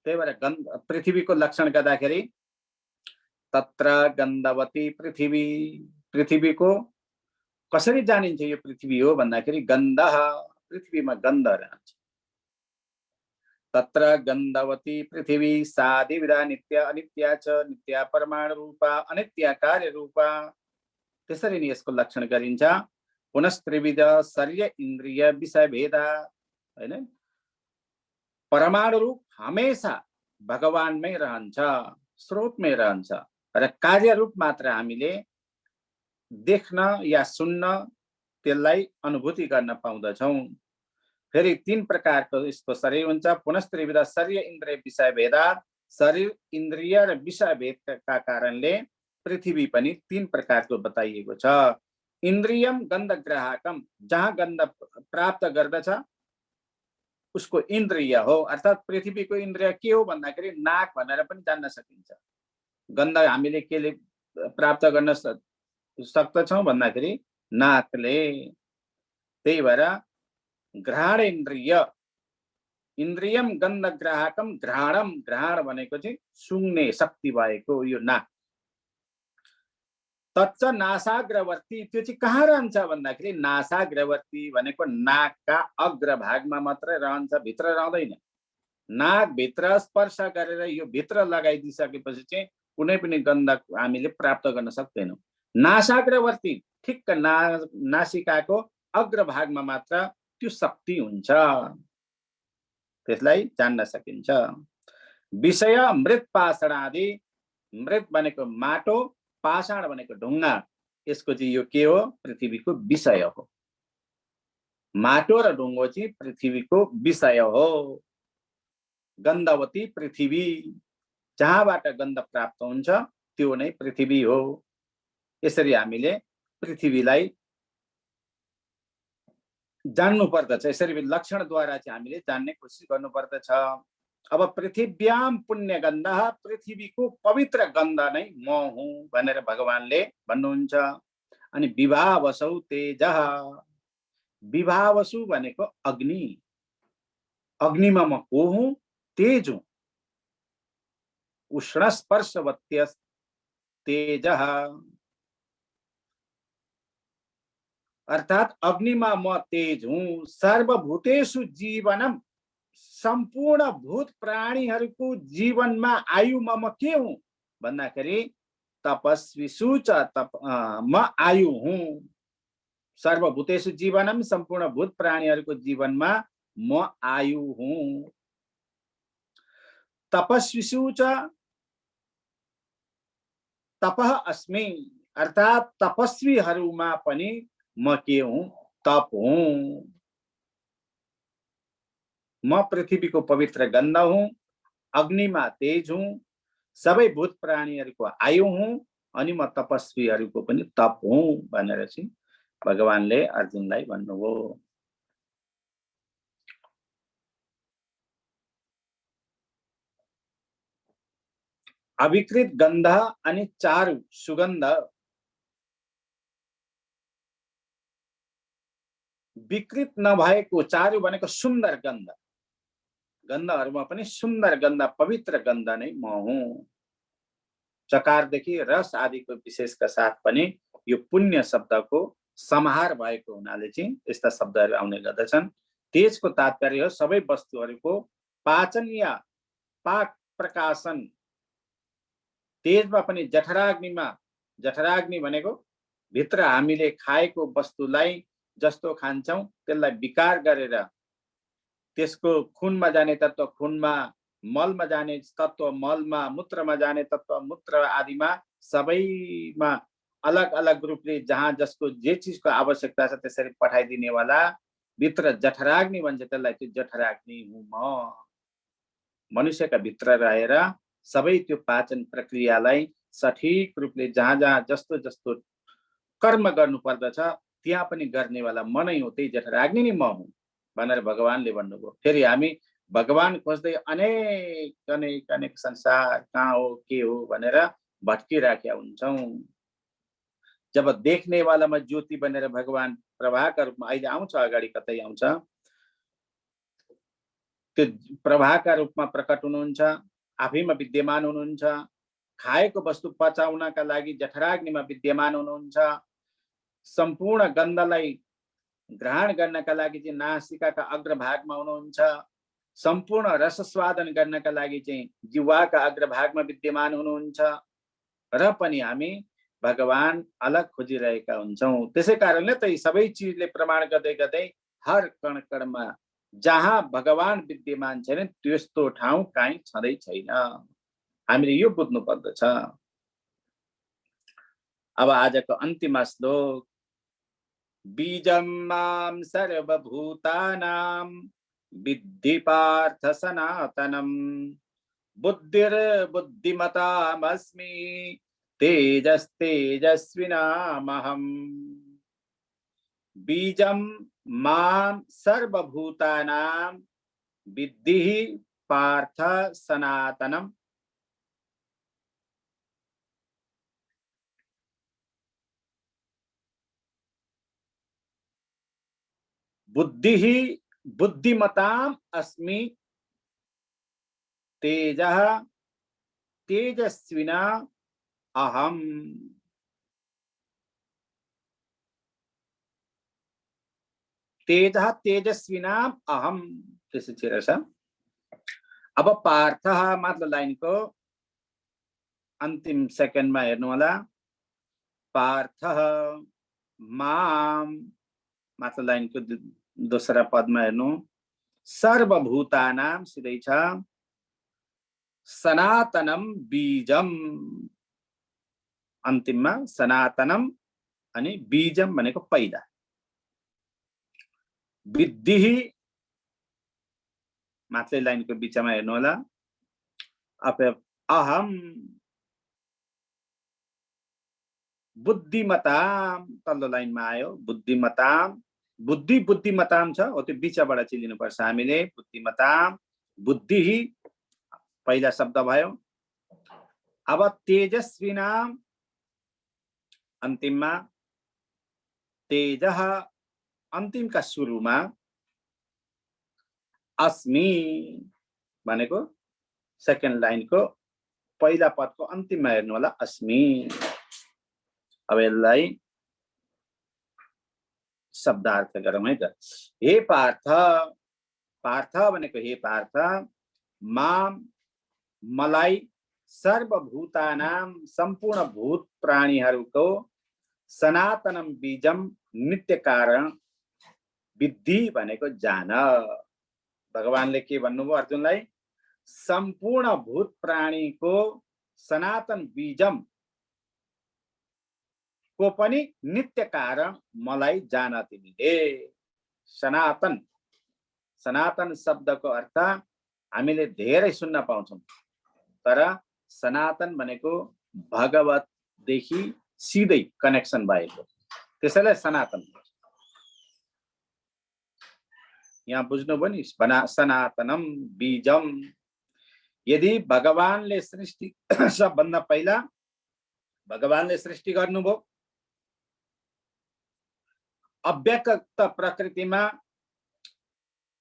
त्यही भएर पृथ्वीको लक्षण गर्दाखेरि तत्र गन्धवती पृथ्वी, पृथ्वीको कसरी जानिन्छ यो पृथ्वी हो भन्दाखेरि गन्धः, पृथ्वीमा गन्ध रहन्छ। तत्र गन्धवती पृथिवी सादिविधा नित्य अनित्या च नित्या परमाणु रूपा अनित्या कार्य रूपा। त्यसरी नै यसको लक्षण गरिन्छ। पुनस्त्रिविध शरीर इन्द्रिय विषय भेदा, हैन? परमाणु रूप हमेशा भगवानमै रहन्छ, स्रोतमै रहन्छ र कार्य रूप मात्र हामीले देख्न या सुन्न, त्यसलाई अनुभूति गर्न पाउँदछौं। फेरि तीन प्रकारको यसको शरीर हुन्छ। पुनस्त्रिविध शरीर इन्द्रिय विषय भेदा, शरीर इन्द्रिय र विषय भेदका कारणले पृथ्वी पनि तीन प्रकारको बताइएको छ। इन्द्रियम गन्ध ग्राहकम, जहाँ गन्ध प्राप्त गर्दछ उसको इन्द्रिय हो। अर्थात् पृथ्वीको इन्द्रिय के हो भन्दाखेरि नाक भनेर पनि जान्न सकिन्छ। गन्ध हामीले केले प्राप्त गर्न सक्दछौं भन्दाखेरि नाकले। त्यही भएर घ्राण इन्द्रिय, इन्द्रियम गन्ध ग्राहकम घ्राणम, घ्राण भनेको चाहिँ सुँग्ने शक्ति भएको यो नाक। तच्च नासाग्रवर्ती, त्यो चाहिँ कहाँ रहन्छ भन्दाखेरि नासाग्रवर्ती भनेको नाकका अग्रभागमा मात्रै रहन्छ, भित्र रहँदैन। नाक भित्र स्पर्श गरेर यो भित्र लगाइदिसकेपछि चाहिँ कुनै पनि गन्ध हामीले प्राप्त गर्न सक्दैनौं। नासाग्रवर्ती, ठिक्क नासिकाको अग्रभागमा मात्र त्यो शक्ति हुन्छ, त्यसलाई जान्न सकिन्छ। विषय मृत पाषाणादि, मृत भनेको माटो, पाषाण भनेको ढुङ्गा, यसको चाहिँ यो के हो? पृथ्वीको विषय हो। माटो र ढुङ्गो चाहिँ पृथ्वीको विषय हो। गन्धवती पृथ्वी, जहाँबाट गन्ध प्राप्त हुन्छ त्यो नै पृथ्वी हो। यसरी हामीले पृथ्वीलाई जान्नु पर्दछ। यसरी लक्षणद्वारा चाहिँ हामीले जान्ने कोसिस गर्नु पर्दछ। अब पृथिव्याम पुण्य गन्ध, पृथ्वीको पवित्र गन्ध नै म हुँ भनेर भगवानले भन्नुहुन्छ। अनि विभावसौ तेजः, विभावसु भनेको अग्नि, अग्निमा म को हुँ? तेज हुँ। उष्ण स्पर्शवत्य तेजः, अर्थात अग्निमा म तेज हुँ। सर्वभूतेषु जीवनम, सम्पूर्ण भूत प्राणीहरूको जीवनमा आयुमा म के हुँ भन्दाखेरि तपस्वीसु च म आयु हुँ। सर्वभूतेषु जीवनम, सम्पूर्ण भूत प्राणीहरूको जीवनमा म आयु हुँ। तपस्वीसु च तपः अस्मि, अर्थात तपस्वीहरूमा पनि म के हुँ? तप हुँ। म पृथ्वीको पवित्र गन्ध हुँ, अग्निमा तेज हुँ, सबै भूत प्राणीहरूको आयु हुँ, अनि म तपस्वीहरूको पनि तप हुँ भनेर चाहिँ भगवानले अर्जुनलाई भन्नुभयो। अविकृत गन्ध अनि चारु सुगन्ध, विकृत नभएको, चारु भनेको सुन्दर गन्ध, गन्धहरूमा पनि सुन्दर गन्ध, पवित्र गन्ध नै म हुँ। चकारदेखि रस आदिको विशेषका साथ पनि यो पुण्य शब्दको समाहार भएको हुनाले चाहिँ यस्ता शब्दहरू आउने गर्दछन्। तेजको तात्पर्य हो सबै वस्तुहरूको पाचन या पाक प्रकाशन। तेजमा पनि जठराग्निमा, जठराग्नि भनेको भित्र हामीले खाएको वस्तुलाई जस्तो खान्छौं त्यसलाई विकार गरेर त्यसको खुनमा जाने तत्व खुनमा, मलमा जाने तत्व मलमा, मूत्रमा जाने तत्व मूत्र आदिमा सबैमा अलग अलग रूपले जहाँ जसको जे चीजको आवश्यकता छ त्यसरी पठाइदिने वाला भित्र जठराग्नि भन्छ, त्यसलाई त्यो जठराग्नि हुँ म। मनुष्यका भित्र रहेर सबै त्यो पाचन प्रक्रियालाई सठिक रूपले जहाँ जहाँ जस्तो जस्तो कर्म गर्नु पर्दछ त्यहाँ पनि गर्नेवाला म नै हो, त्यही जठराग्नि नै म हुँ भनेर भगवानले भन्नुभयो। फेरि हामी भगवान खोज्दै अनेक अनेक अनेक संसार कहाँ हो के हो भनेर भट्किराखेका हुन्छौं। जब देख्नेवालामा ज्योति बनेर भगवान प्रभाका रूपमा अहिले आउँछ, अगाडि कतै आउँछ, त्यो प्रभाका रूपमा प्रकट हुनुहुन्छ, आफैमा विद्यमान हुनुहुन्छ। खाएको वस्तु पचाउनका लागि जठराग्निमा विद्यमान हुनुहुन्छ। सम्पूर्ण गन्धलाई ग्रहण गर्नका लागि चाहिँ नासिकाका अग्रभागमा हुनुहुन्छ। सम्पूर्ण रसस्वादन गर्नका लागि चाहिँ जिह्वाका अग्रभागमा विद्यमान हुनुहुन्छ र पनि हामी भगवान अलग खोजिरहेका हुन्छौं। त्यसै कारणले त यी सबै चीजले प्रमाण गर्दै गर्दै हर कण कणमा जहाँ भगवान विद्यमान छैन त्यस्तो ठाउँ कहीँ छँदै छैन। हामीले यो बुझ्नु पर्दछ। अब आजको अन्तिम श्लोक बीजं मां सर्वभूतानां विद्धि पार्थ सनातनम् बुद्धिर्बुद्धिमतामस्मि तेजस्तेजस्विनामहम्। बीजं मां सर्वभूतानां विद्धि पार्थ सनातनम्। बुद्धिः बुद्धिमताम् अस्मि तेजः तेजस्विना अहम्। तेजः तेजस्विनाम अहम् त्यसै रहेछ। अब पार्थ मात्र लाइनको अन्तिम सेकेन्डमा हेर्नु होला। पार्थ माम मात्र लाइनको दोस्रा पदमा हेर्नु। सर्वभूतानाम सिधै छ। सनातनम बीजम अन्तिममा सनातनम अनि बीजम भनेको पहिला। विद्धि माथि लाइनको बिचमा हेर्नु होला। अहम बुद्धिमताम तल्लो लाइनमा आयो। बुद्धिमताम बुद्धि बुद्धिमताम छ हो त्यो बिचबाट चाहिँ लिनुपर्छ हामीले। बुद्धिमताम बुद्धि पहिला शब्द भयो। अब तेजस्विनाम अन्तिममा तेजः अन्तिमका सुरुमा अस्मि भनेको सेकेन्ड लाइनको पहिला पदको अन्तिममा हेर्नु होला। अस्मि। अब यसलाई शब्दार्थ गरौँ है त। हे पार्थ पार्थ भनेको हे पार्थ माम मलाई सर्वभूतानाम सम्पूर्ण भूत प्राणीहरूको सनातनम बीजम नित्य कारण विद्धि भनेको जान। भगवानले के भन्नुभयो अर्जुनलाई? सम्पूर्ण भूत प्राणीको सनातन बीजम को पनि नित्य कारण मलाई जान तिमीले। सनातन सनातन शब्दको अर्थ हामीले धेरै सुन्न पाउँछौं, तर सनातन भनेको भगवतदेखि सिधै कनेक्सन भएको, त्यसैलाई सनातन। यहाँ बुझ्नुभयो नि, सनातनम बीजम। यदि भगवानले सृष्टि सबभन्दा पहिला भगवानले सृष्टि गर्नुभयो, अव्यक्त प्रकृतिमा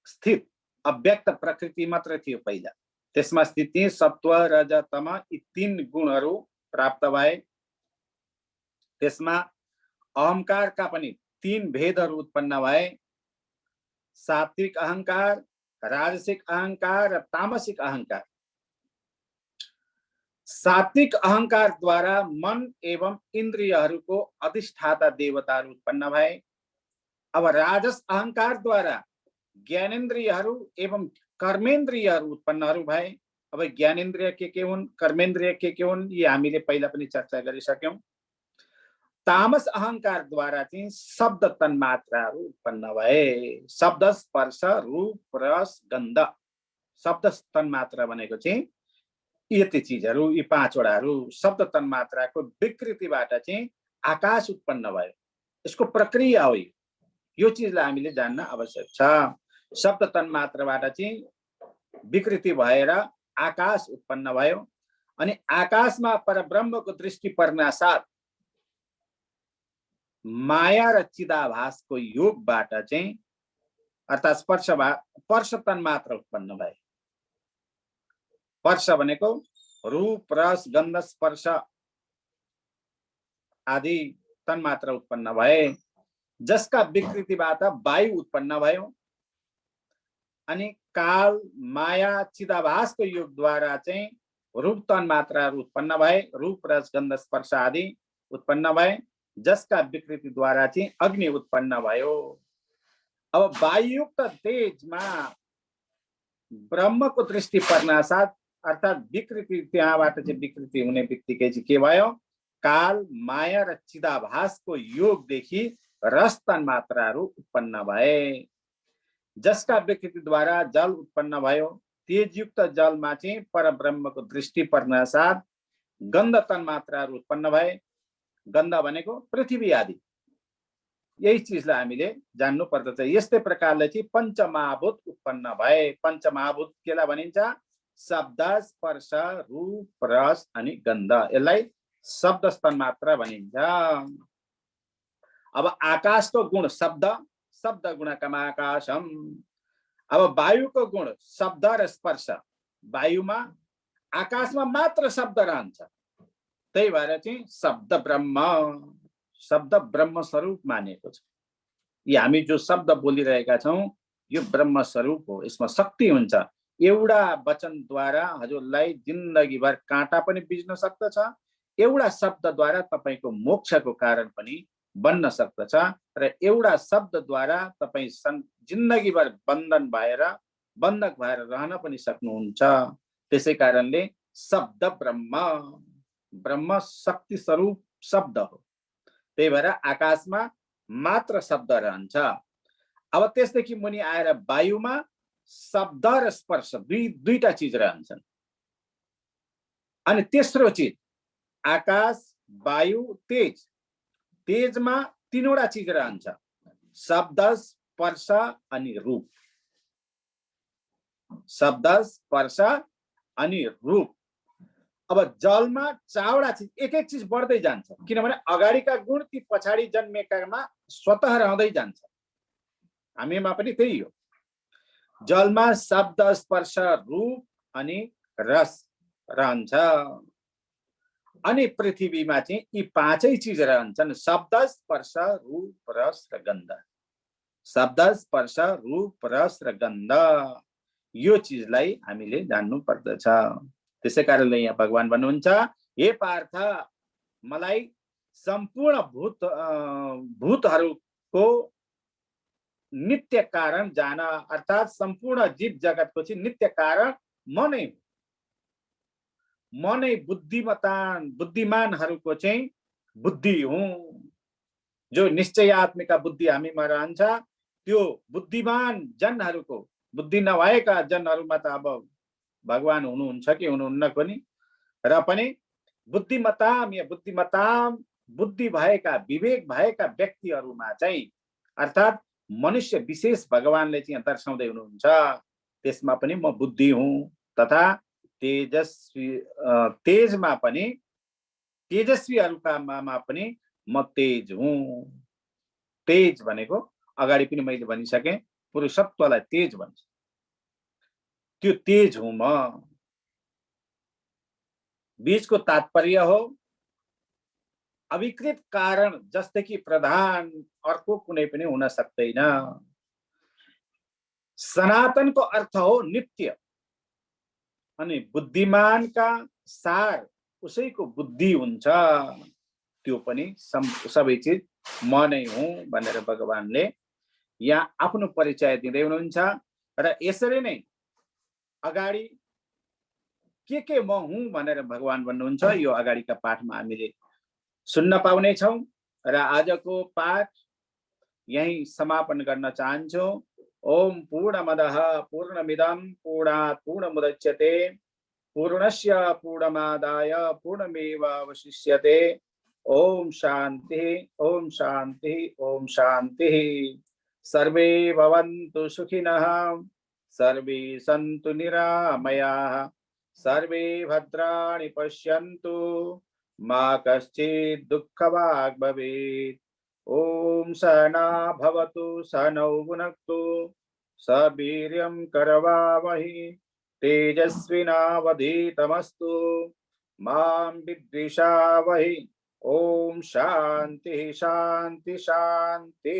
स्थित अव्यक्त प्रकृति मात्र थियो पहिला। त्यसमा स्थिति सत्व रज तम यी तीन गुणहरू प्राप्त भए। त्यसमा अहंकारका पनि तीन भेदहरू उत्पन्न भए। सात्विक अहंकार, राजसिक अहंकार र तामसिक अहंकार। सात्विक अहंकार द्वारा मन एवं इंद्रियहरूको अधिष्ठाता देवताहरू उत्पन्न भए। अब राजस अहंकार द्वारा ज्ञानेन्द्रियहरू एवं कर्मेन्द्रियहरू उत्पन्नहरू भए। अब ज्ञानेन्द्रिय के हुन्, कर्मेन्द्रिय के हुन्, यी हामीले पहिला पनि चर्चा गरिसक्यौं। तामस अहंकार द्वारा चाहिँ शब्द तन्मात्राहरू उत्पन्न भए। शब्द स्पर्श रूप रस गन्ध। शब्द तन्मात्रा भनेको चाहिँ यति चीजहरू, यी पाँचवटाहरू। शब्द तन्मात्राको विकृतिबाट चाहिँ आकाश उत्पन्न भयो। यसको प्रक्रिया हो यो चीजलाई हामीले जान्न आवश्यक छ। शब्द तन्मात्राबाट चाहिँ विकृति भएर आकाश उत्पन्न भयो। अनि आकाशमा परब्रह्मको दृष्टि पर्नासाथ माया र चिदाभासको योगबाट चाहिँ अर्थात् स्पर्श तन्मात्र उत्पन्न भए। स्पर्श भनेको रूप रस गन्ध स्पर्श आदि तन्मात्र उत्पन्न भए, जसका विकृतिबाट वायु उत्पन्न भयो। अनि काल माया चिदाभासको योगद्वारा चाहिँ रूप तन्मात्राहरू उत्पन्न भए, रूप रस गन्ध स्पर्श आदि उत्पन्न भए, जसका विकृतिद्वारा चाहिँ अग्नि उत्पन्न भयो। अब वायुयुक्त तेजमा ब्रह्मको दृष्टि पर्नासाथ अर्थात् विकृति, त्यहाँबाट चाहिँ विकृति हुने बित्तिकै चाहिँ के भयो, काल माया र चिदाभासको योगदेखि रस तन्मात्राहरू उत्पन्न भए, जसका विकृतिद्वारा जल उत्पन्न भयो। तेजयुक्त जलमा चाहिँ परब्रह्मको दृष्टि पर्नासाथ गन्ध तन्मात्राहरू उत्पन्न भए। गन्ध भनेको पृथ्वी आदि, यही चिजलाई हामीले जान्नु पर्दछ। यस्तै प्रकारले चाहिँ पञ्चमहाभूत उत्पन्न भए। पञ्चमहाभूत केलाई भनिन्छ? शब्द, स्पर्श, रूप, रस अनि गन्ध। यसलाई शब्द तन्मात्रा भनिन्छ। अब आकाशको गुण शब्द, शब्द गुणकम आकाशम। अब वायुको गुण शब्द र स्पर्श, वायुमा आकाशमा मात्र शब्द रहन्छ, त्यही भएर चाहिँ शब्द ब्रह्म, शब्द ब्रह्म स्वरूप मानेको छ। यी हामी जो शब्द बोलिरहेका छौं यो ब्रह्म स्वरूप हो, यसमा शक्ति हुन्छ। एउटा वचनद्वारा हजुरलाई जिन्दगीभर काँटा पनि बिज्न सक्दछ, एउटा शब्दद्वारा तपाईको मोक्षको कारण पनि बन्न सक्दछ, र एउटा शब्दद्वारा तपाईँ जिन्दगीभर बन्धन भएर बन्धक भएर रहन पनि सक्नुहुन्छ। त्यसै कारणले शब्द ब्रह्म, ब्रह्म शक्ति स्वरूप शब्द हो, त्यही भएर आकाशमा मात्र शब्द रहन्छ। अब त्यसदेखि मुनि आएर वायुमा शब्द र स्पर्श दुईटा चिज रहन्छन्। अनि तेस्रो चिज आकाश, वायु, तेज। तेजमा तीनवटा चिज रहन्छ, शब्द, स्पर्श अनि रूप। शब्द, स्पर्श अनि रूप। अब जलमा चारवटा चिज, एक एक चिज बढ्दै जान्छ, किनभने अगाडिका गुण ती पछाडि जन्मेकामा स्वतः रहँदै जान्छ। हामीमा पनि त्यही हो। जलमा शब्द, स्पर्श, रूप अनि रस रहन्छ। अनि पृथ्वीमा चाहिँ यी पाँचै चिज रहन्छन्, शब्द, स्पर्श, रूप, रस र गन्ध। शब्द, स्पर्श, रूप, रस र गन्ध, यो चिजलाई हामीले जान्नु पर्दछ। त्यसै कारणले यहाँ भगवान भन्नुहुन्छ, हे पार्थ, मलाई सम्पूर्ण भूतहरूको नित्य कारण जान, अर्थात् सम्पूर्ण जीव जगतको चाहिँ नित्य कारण म नै हुँ। म नै बुद्धिमानहरूको चाहिँ बुद्धि हुँ। जो निश्चयात्मिका बुद्धि हामीमा रहन्छ, त्यो बुद्धिमान जनहरूको, बुद्धि नभएका जनहरूमा त अब भगवान हुनुहुन्छ कि हुनुहुन्न पनि, र पनि बुद्धिमताम या बुद्धिमताम, बुद्धि भएका, विवेक भएका व्यक्तिहरूमा चाहिँ, अर्थात् मनुष्य विशेष भगवानले चाहिँ दर्शाउँदै हुनुहुन्छ, त्यसमा पनि म बुद्धि हुँ। तथा तेजमा पनि, तेजस्वीहरूकामा पनि म तेज हुँ। तेज भनेको अगाडि पनि मैले भनिसकेँ, पुरुषत्वलाई तेज भन्छ, त्यो तेज हुँ म। बीचको तात्पर्य हो अविकृत कारण, जस्तै कि प्रधान अर्को कुनै पनि हुन सक्दैन। सनातनको अर्थ हो नित्य, अनि बुद्धिमानका सार उसैको बुद्धि हुन्छ, त्यो पनि सबै चिज म नै हुँ भनेर भगवानले यहाँ आफ्नो परिचय दिँदै हुनुहुन्छ। र यसरी नै अगाडि के म हुँ भनेर भगवान भन्नुहुन्छ, यो अगाडिका पाठमा हामीले सुन्न पाउने छौं। र आजको पाठ यही समापन गर्न चाहन्छु। ओम पूर्णमदः पूर्णमिदं पूर्णात् पूर्णमुदच्यते पूर्णस्य पूर्णमादाय पूर्णमेवावशिष्यते। ओम शांति, ओम शांति, ओम शांति। सर्वे भवन्तु सुखिनः, सर्वे सन्तु निरामयाः, सर्वे भद्राणि पश्यन्तु, मा कश्चित् दुःखभाग् भवेत्। ओम सहना भवतु, सहनौ भुनक्तु, सह वीर्यं करवावहै, तेजस्विनावधीतमस्तु, मां विद्विषावहै। ओम शांति शांति शांति।